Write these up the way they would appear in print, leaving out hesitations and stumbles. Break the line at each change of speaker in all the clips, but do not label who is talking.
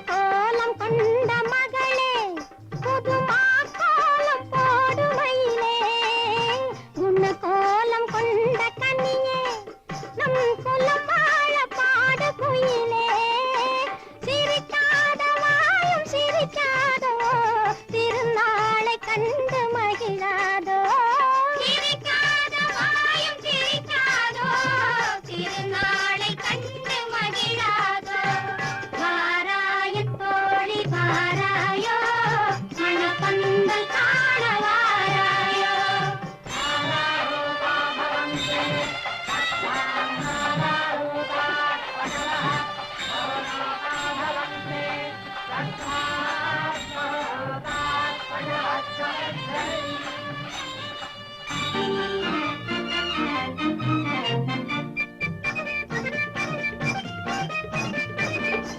கோலம் கொண்ட மகளே புதுமா கோலம் போடுமையிலே உன்ன கோலம் கொண்ட கண்ணியே நம் குலம் வாழ பாடு குயிலே சிரிக்காத வாயும் சிரிக்காதோ திருநாளை கண்டு மகிழாதோ சிரிக்காத வாயும் சிரிக்காதோ திருநாளை கண்டு மகிழாதோ வாராயோ மணப்பந்தல் காண வாராயோ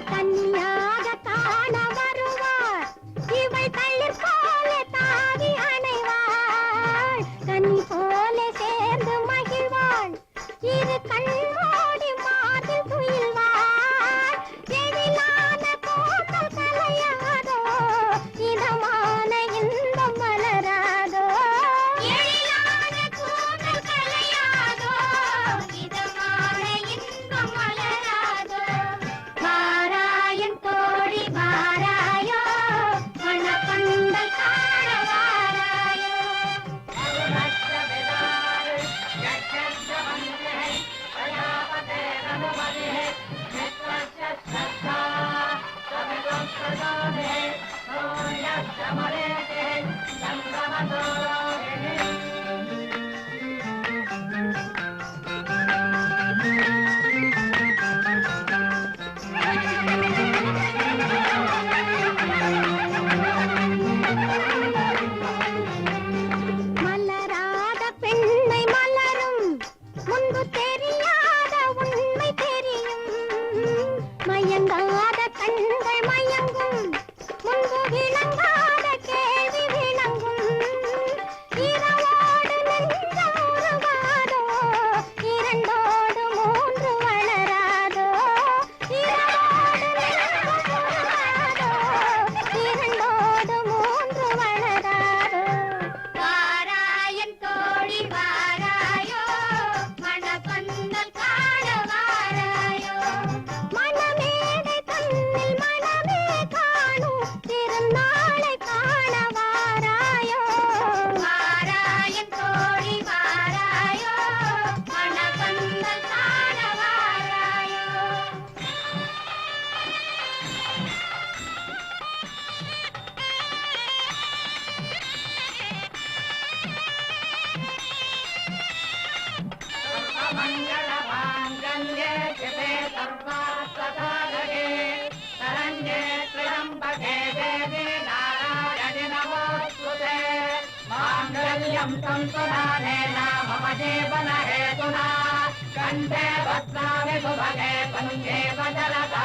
கன்னியாக காண வருவார் இவள் தளிர் போல தாவி அணைவாள் கன்னி போல சேர்ந்து மகிழ்வாள் இரு கண்மூடி மார்பில் துயில்வாள் எழிலான கூந்தல் கலையாதோ இதமான இன்பம் மலராதோ எழிலான கூந்தல் கலையாதோ இதமான இன்பம் மலராதோ வாராயன் தோழி வாராயோ மணப்பந்தல் காண வாராயோ மலராத பெண்ணை மலரும் முன்பு தெரியாத உண்மை தெரியும் மயங்காத கண்கள் மயங்கும் முன்பு விளங்காத கேள்வி விளங்கும் இரவோடு நெஞ்சம் உருகாதோ இரண்டோடு மூன்று வளராதோ இரவோடு நெஞ்சம் உருகாதோ இரண்டோடு மூன்று வளராதோ வாராயன் தோழி வாராயோ மணப்பந்தல் காண வாராயோ மனமேடை தன்னில் மனமே காணும் திருநாளை காண வாராயோ வாராயன் தோழி வாராயோ மணப்பந்தல் காண வாராயோ
मंगलमांगल्ये शिवे सर्वार्थसाधके शरण्ये त्र्यम्बके देवी नारायणि नमोस्तुते मांगल्यं तन्तुनानेन मम जीवनहेतुना कण्ठे भद्रामि सुभगे पञ्चे वदनता